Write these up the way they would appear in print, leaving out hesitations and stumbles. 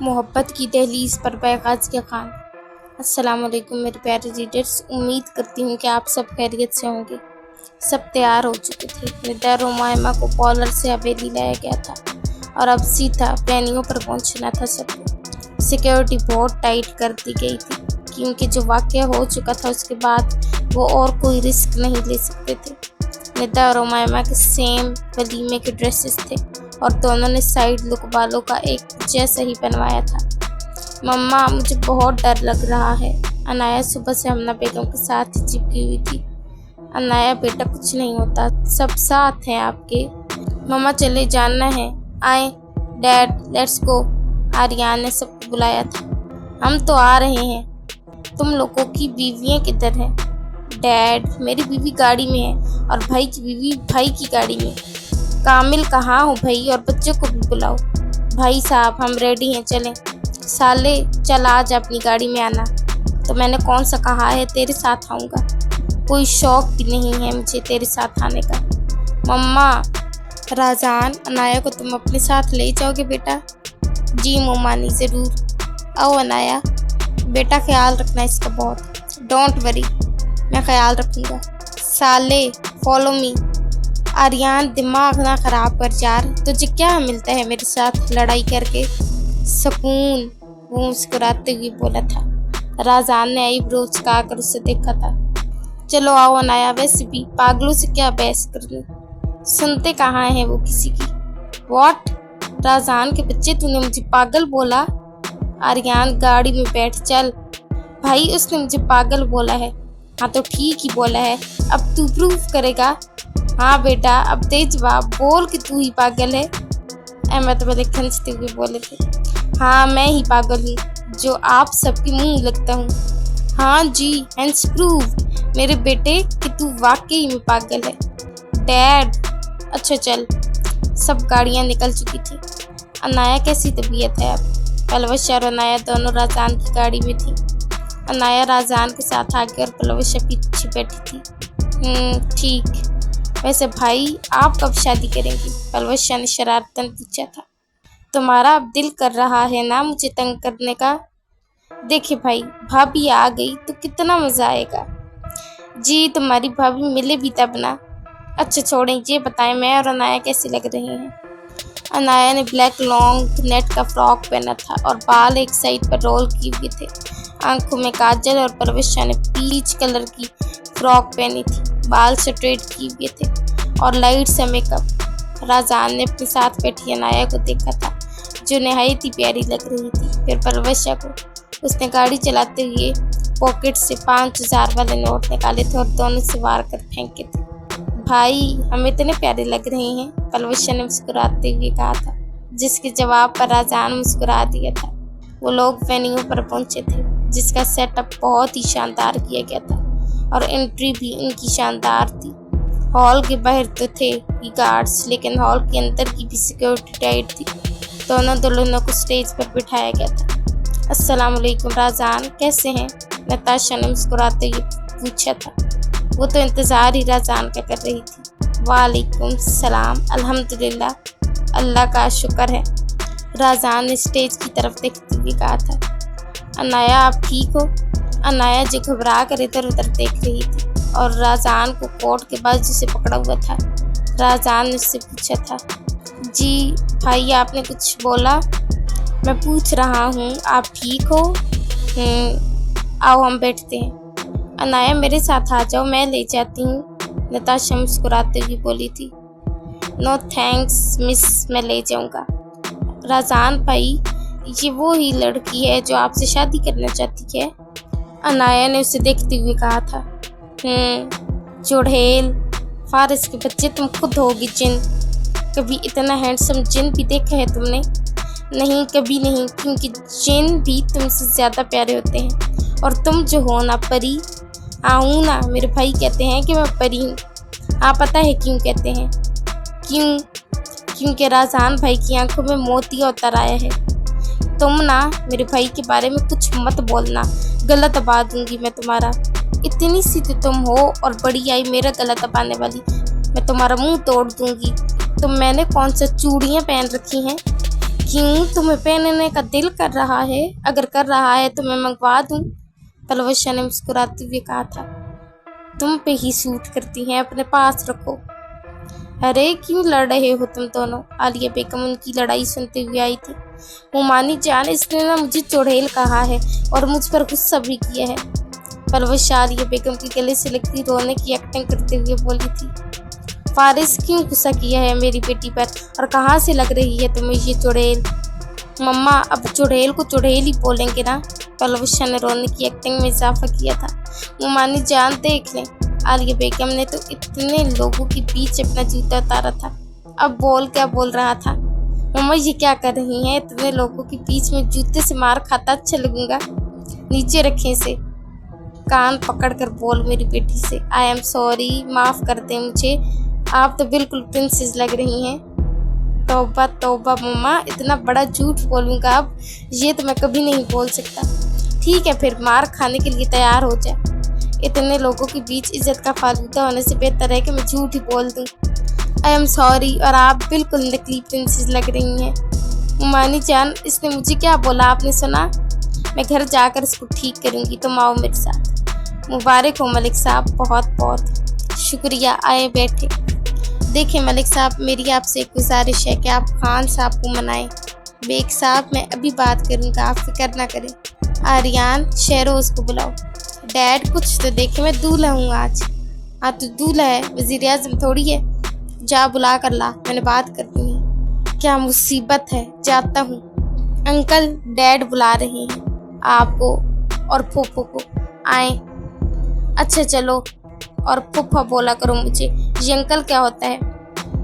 मोहब्बत की दहलीज पर बैगाज़ के खान। अस्सलाम वालेकुम मेरे प्यारे रीडर्स, उम्मीद करती हूँ कि आप सब खैरियत से होंगे। सब तैयार हो चुके थे। निदा और उमायमा को कॉलर से हवेली लाया गया था और अब सीधा प्लानियों पर पहुँचना था सबको। सिक्योरिटी बहुत टाइट कर दी गई थी क्योंकि जो वाक़या हो चुका था उसके बाद वो और कोई रिस्क नहीं ले सकते थे। निदा और उमायमा के सेम वलीमे के ड्रेसेस थे और दोनों ने साइड लुक बालों का एक जैसा ही बनवाया था। मम्मा, मुझे बहुत डर लग रहा है। अनाया सुबह से हमना बेगम के साथ ही चिपकी हुई थी। अनाया बेटा, कुछ नहीं होता, सब साथ हैं आपके। मम्मा चले जाना है, आए डैड लेट्स गो। आर्यन ने सबको बुलाया था। हम तो आ रहे हैं। तुम लोगों की बीवियाँ किधर हैं? डैड, मेरी बीवी गाड़ी में है और भाई की बीवी भाई की गाड़ी में। कामिल कहाँ हो भाई, और बच्चों को भी बुलाओ। भाई साहब हम रेडी हैं, चलें। साले चल आज अपनी गाड़ी में आना। तो मैंने कौन सा कहा है तेरे साथ आऊँगा? कोई शौक भी नहीं है मुझे तेरे साथ आने का। मम्मा, राजान अनाया को तुम अपने साथ ले जाओगे बेटा? जी मोमानी ज़रूर। आओ अनाया, बेटा ख्याल रखना इसका बहुत। डोंट वरी, मैं ख्याल रखूँगा। साले फॉलो मी। आर्यन दिमाग ना खराब कर यार, तुझे क्या मिलता है मेरे साथ लड़ाई करके? सुकून, वो मुस्कुराते हुए बोला था। राजान ने आईब्रोज का कर उसे देखा था। चलो आओ अनाया, वैसे भी पागलों से क्या बहस करनी, सुनते कहाँ है वो किसी की। व्हाट? राजान के बच्चे, तूने मुझे पागल बोला? आर्यन गाड़ी में बैठ चल। भाई उसने मुझे पागल बोला है। हाँ तो ठीक ही बोला है, अब तू प्रूफ करेगा? हाँ बेटा अब दे जवाब, बोल कि तू ही पागल है। अहमद वाले खंजते हुए बोले थे। हाँ मैं ही पागल हूँ जो आप सबके मुंह लगता हूँ। हाँ जी, हैंड्स प्रूव मेरे बेटे कि तू वाकई में पागल है। डैड अच्छा चल। सब गाड़ियाँ निकल चुकी थी। अनाया कैसी तबीयत है अब? पलवशा और अनाया दोनों राजान की गाड़ी में थी। अनाया राजान के साथ आगे और पलवशा पीछे बैठी थी। ठीक। वैसे भाई आप कब शादी करेंगी? पलवशा ने शरारतन पूछा था। तुम्हारा अब दिल कर रहा है ना मुझे तंग करने का? देखिए भाई, भाभी आ गई तो कितना मज़ा आएगा। जी तुम्हारी भाभी मिले भी तब ना। अच्छा छोड़ें, ये बताएं मैं और अनाया कैसी लग रही हैं? अनाया ने ब्लैक लॉन्ग नेट का फ्रॉक पहना था और बाल एक साइड पर रोल किए हुए थे। आंखों में काजल और परवशा ने पीच कलर की फ्रॉक पहनी थी। बाल स्ट्रेट किए हुए थे और लाइट सा मेकअप। राजान ने अपने साथ बैठी अनाया को देखा था जो नहायत ही प्यारी लग रही थी। फिर परवशा को। उसने गाड़ी चलाते हुए पॉकेट से 5000 वाले नोट निकाले थे और दोनों से वार कर फेंके थे। भाई हम इतने प्यारे लग रहे हैं, पलवशा ने मुस्कुराते हुए कहा था, जिसके जवाब पर राजान मुस्कुरा दिया था। वो लोग वेन्यू पर पहुंचे थे जिसका सेटअप बहुत ही शानदार किया गया था और एंट्री भी इनकी शानदार थी। हॉल के बाहर तो थे ही गार्ड्स, लेकिन हॉल के अंदर की भी सिक्योरिटी टाइट थी। दोनों दुल्हनों को स्टेज पर बिठाया गया था। अस्सलाम वालेकुम राजान, कैसे हैं? नताशा ने मुस्कुराते हुए पूछा था। वो तो इंतज़ार ही राजान का कर रही थी। वालेकुम सलाम, अल्हम्दुलिल्लाह, अल्लाह का शुक्र है। राजान ने स्टेज की तरफ देखते हुए कहा था। अनाया आप ठीक हो? अनाया जो घबरा कर इधर उधर देख रही थी और राजान को कोट के बाजू से पकड़ा हुआ था। राजान ने उससे पूछा था। जी भाई आपने कुछ बोला? मैं पूछ रहा हूँ आप ठीक हो? आओ हम बैठते हैं। अनाया मेरे साथ आ जाओ, मैं ले जाती हूँ। नताशा मुस्कुराते हुए बोली थी। नो थैंक्स मिस, मैं ले जाऊँगा। राजान भाई, ये वो ही लड़की है जो आपसे शादी करना चाहती है? अनाया ने उसे देखते हुए कहा था। चुड़ैल, फारिस के बच्चे, तुम खुद होगी जिन। कभी इतना हैंडसम जिन भी देखा है तुमने? नहीं कभी नहीं, क्योंकि जिन भी तुमसे ज़्यादा प्यारे होते हैं और तुम जो हो ना परी। हाँ हूँ ना, मेरे भाई कहते हैं कि मैं परी हूँ। हाँ पता है क्यों कहते हैं? क्यों? क्योंकि राजान भाई की आंखों में मोतिया उतर आया है। तुम ना मेरे भाई के बारे में कुछ मत बोलना, गलत दबा दूंगी मैं तुम्हारा। इतनी सी तो तुम हो और बड़ी आई मेरा गलत दबाने वाली, मैं तुम्हारा मुंह तोड़ दूंगी। तो मैंने कौन सा चूड़ियाँ पहन रखी हैं? क्यों, तुम्हें पहनने का दिल कर रहा है? अगर कर रहा है तो मैं मंगवा दूं। तलवशा ने मुस्कुराते हुए कहा था। तुम पे ही सूट करती हैं, अपने पास रखो। अरे क्यों लड़ रहे हो तुम दोनों? आलिया बेगम उनकी लड़ाई सुनते हुए आई थी। मोमानी जान, इसने ना मुझे चुड़ैल कहा है और मुझ पर गुस्सा भी किया है। तलवशा आलिया बेगम के गले से लगती रोने की एक्टिंग करते हुए बोली थी। फारिस, क्यों गुस्सा किया है मेरी बेटी पर, और कहाँ से लग रही है तुम्हें ये चुड़ैल? मम्मा, अब चुड़ैल को चुड़ैल ही बोलेंगे ना? तलवशा ने रोने की एक्टिंग में इजाफा किया था। मोमानी जान देख लें, आलिया बेगम ने तो इतने लोगों के बीच अपना जूता उतारा था, अब क्या बोल रहा था? मम्मा ये क्या कर रही हैं? इतने लोगों के बीच में जूते से मार खाता अच्छा लगूंगा? नीचे रखें इसे। कान पकड़कर बोल मेरी बेटी से, आई एम सॉरी, माफ कर दे मुझे, आप तो बिल्कुल प्रिंसेस लग रही हैं। तौबा तौबा मम्मा, इतना बड़ा झूठ बोलूंगा अब? ये तो मैं कभी नहीं बोल सकता। ठीक है फिर, मार खाने के लिए तैयार हो जाए। इतने लोगों के बीच इज्जत का फालूदा होने से बेहतर है कि मैं झूठ ही बोल दूं। आई एम सॉरी, और आप बिल्कुल नकली प्रिंसेस लग रही हैं। मोमानी जान, इसने मुझे क्या बोला आपने सुना? मैं घर जाकर इसको ठीक करूंगी, तुम आओ मेरे साथ। मुबारक हो मलिक साहब, बहुत बहुत शुक्रिया, आए बैठे। देखिए मलिक साहब, मेरी आपसे एक गुजारिश है कि आप खान साहब को मनाएं। बेग साहब, मैं अभी बात करूंगा, आप फिक्र ना करें। आर्यान, शहरोज को बुलाओ। डैड, कुछ तो देखे, मैं दूल्हा हूँ आज। हाँ तो दूल्हा है, वज़ीर आज़म थोड़ी है। जा बुला कर ला, मैंने बात करनी है। क्या मुसीबत है, जाता हूँ। अंकल, डैड बुला रहे हैं आपको और फूफो को, आए। अच्छा चलो, और फूफा बोला करो मुझे। ये अंकल क्या होता है?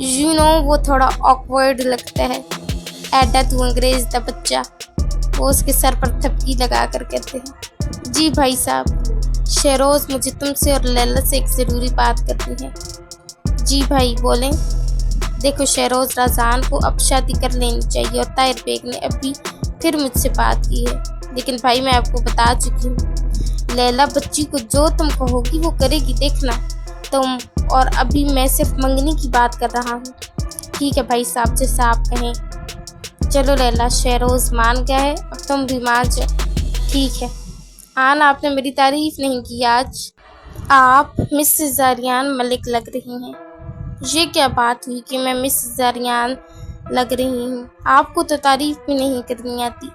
यू नो, वो थोड़ा ऑकवर्ड लगता है। ऐडा तू अंग्रेज दा बच्चा, वो उसके सर पर थपकी लगा कर कहते हैं। जी भाई साहब। शहरोज, मुझे तुमसे और लैला से एक ज़रूरी बात करनी है। जी भाई, बोलें। देखो शहरोज, राजान को अब शादी कर लेनी चाहिए, और ताहिर बेग ने अभी फिर मुझसे बात की है, लेकिन भाई मैं आपको बता चुकी हूँ, लैला बच्ची को जो तुम कहोगी वो करेगी, देखना तुम। और अभी मैं सिर्फ मंगनी की बात कर रहा हूँ। ठीक है भाई साहब, जैसा आप कहें। चलो लैला, शहरोज मान गया है, अब तुम भी मान जाओ। ठीक है। आन, आपने मेरी तारीफ नहीं की आज। आप मिसेस आर्यान मलिक लग रही हैं। ये क्या बात हुई कि मैं मिसेस आर्यान लग रही हूँ? आपको तो तारीफ भी नहीं करनी आती।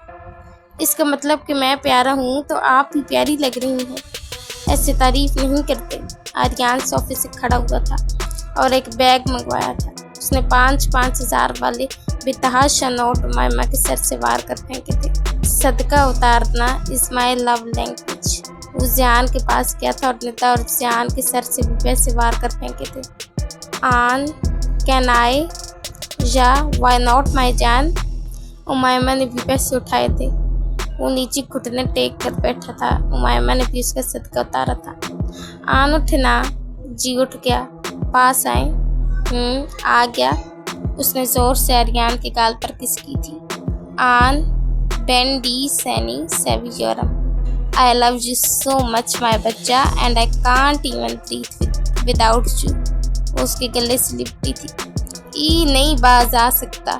इसका मतलब कि मैं प्यारा हूँ तो आप भी प्यारी लग रही हैं। ऐसे तारीफ नहीं करते। आर्यान सोफे से खड़ा हुआ था और एक बैग मंगवाया था। उसने 5-5 हज़ार वाले बेतहाशा नोट मायमा के सर से वार कर फेंके थे। सदका उतारना इज माई लव लैंग्वेज। वो ज़ियान के पास गया था और निता और ज़ियान के सर से भी पैसे वार कर फेंके थे। आन, कैन आई, या वाई नॉट माई जान। उमायमा ने भी पैसे उठाए थे। वो नीचे घुटने टेक कर बैठा था। उमायमा ने भी उसका सदका उतारा था। आन, उठना। जी उठ गया। पास आए। आ गया। उसने जोर से आर्यान के गाल पर किस की थी। आन, बेंडी सैनी सेवियोरम, I love you so much my बच्चा, and I can't even breathe without you. वो उसके गले से लिपटी थी। ई नहीं बाज आ सकता,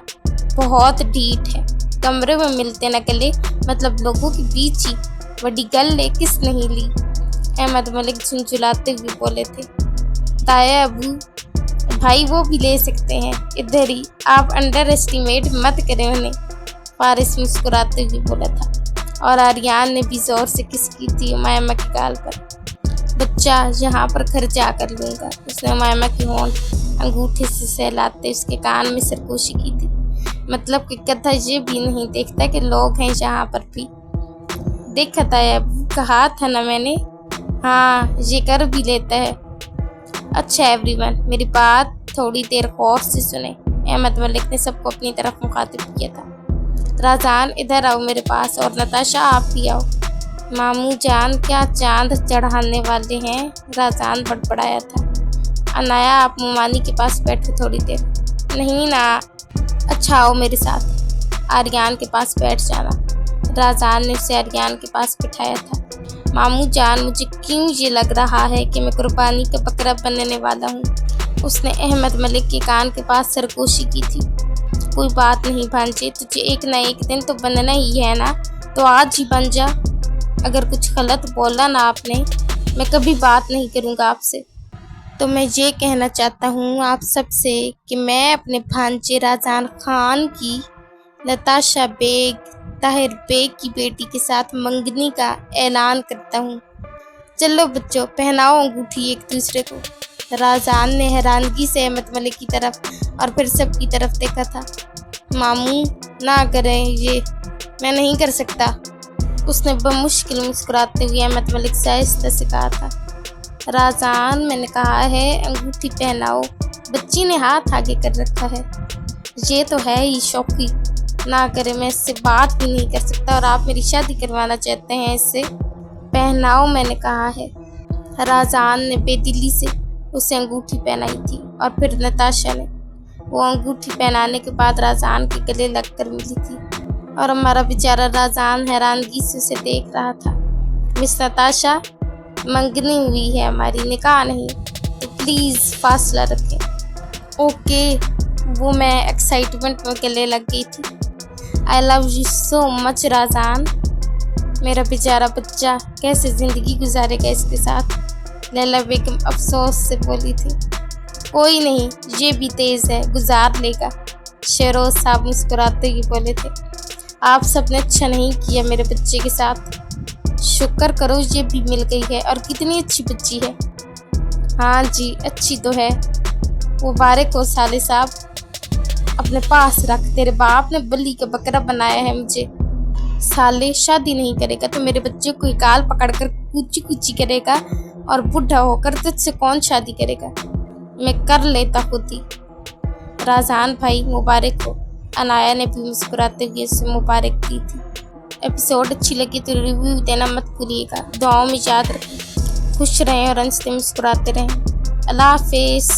बहुत ढीठ है। कमरे में मिलते न गले, मतलब लोगों के बीच ही बड़ी गल किस नहीं ली। अहमद मलिक झुंझुलाते हुए बोले थे। ताया अबू भाई, वो भी ले सकते हैं, इधर ही, आप अंडर एस्टिमेट मत करें उन्हें। फारिस मुस्कुराते हुए बोला था और आर्यान ने भी जोर से किस की थी उमायमा के गाल पर। बच्चा, यहाँ पर घर जा कर लूँगा। उसने उमायमा की होंठ अंगूठे से सहलाते उसके कान में सरगोशी की थी। मतलब कि कथा ये भी नहीं देखता कि लोग हैं यहाँ पर भी। देखा था अबू, कहा था ना मैंने। हाँ, ये कर भी लेता है। अच्छा एवरीवन, मेरी बात थोड़ी देर गौर से सुने। अहमद मलिक ने सबको अपनी तरफ मुखातिब किया था। राजान, इधर आओ मेरे पास, और नताशा आप भी आओ। मामू जान, क्या चांद चढ़ाने वाले हैं? राजान बड़बड़ाया था। अनाया, आप मोमानी के पास बैठे थोड़ी देर। नहीं ना। अच्छा आओ मेरे साथ, आर्यान के पास बैठ जाना। राजान ने उसे आर्यान के पास बिठाया था। मामू जान, मुझे क्यों ये लग रहा है कि मैं कुर्बानी का बकरा बनने वाला हूँ। उसने अहमद मलिक के कान के पास सरगोशी की थी। कोई बात नहीं भांजे, तुझे एक ना एक दिन तो बनना ही है ना, तो आज ही बन जा। अगर कुछ गलत बोला ना आपने, मैं कभी बात नहीं करूँगा आपसे। तो मैं ये कहना चाहता हूँ आप सबसे कि मैं अपने भांजे राजान खान की नताशा बेग ताहिर बेग की बेटी के साथ मंगनी का ऐलान करता हूँ। चलो बच्चों, पहनाओ अंगूठी एक दूसरे को। राजान ने हैरानगी से अहमद मलिक की तरफ और फिर सबकी तरफ देखा था। मामू ना करें, ये मैं नहीं कर सकता, उसने बमुश्किल मुस्कुराते हुए अहमद मलिक से आहिस्ता से कहा था। राजान, मैंने कहा है अंगूठी पहनाओ। बच्ची ने हाथ आगे कर रखा है। ये तो है ही शौकी, ना करे, मैं इससे बात भी नहीं कर सकता और आप मेरी शादी करवाना चाहते हैं इससे। पहनाओ, मैंने कहा है। राजान ने बेदिली से उसे अंगूठी पहनाई थी और फिर नताशा ने। वो अंगूठी पहनाने के बाद राजान के गले लगकर मिली थी और हमारा बेचारा राजान हैरानगी से उसे देख रहा था। मिस नताशा, मंगनी हुई है हमारी, निकाह नहीं, तो प्लीज़ फासला रखें। ओके, वो मैं एक्साइटमेंट में गले लग गई थी। आई लव यू सो मच राजान। मेरा बेचारा बच्चा कैसे ज़िंदगी गुजारेगा इसके साथ, लैला बेगम अफसोस से बोली थी। कोई नहीं, ये भी तेज़ है, गुजार लेगा, शेरोज साहब मुस्कुराते ही बोले थे। आप सबने अच्छा नहीं किया मेरे बच्चे के साथ, शुक्र करो ये भी मिल गई है, और कितनी अच्छी बच्ची है। हाँ जी, अच्छी तो है। मुबारक हो साले साहब, अपने पास रख, तेरे बाप ने बल्ली का बकरा बनाया है मुझे। साले, शादी नहीं करेगा तो मेरे बच्चे को गाल पकड़कर कूची कूची करेगा, और बूढ़ा होकर तुझसे कौन शादी करेगा, मैं कर लेता खुद ही। राजान भाई, मुबारक हो। अनाया ने भी मुस्कुराते हुए उसे मुबारक दी थी। एपिसोड अच्छी लगी तो रिव्यू देना मत भूलिएगा। दुआओं में याद रखें, खुश रहें और हंसते मुस्कुराते रहें। अल्लाह हाफिज़।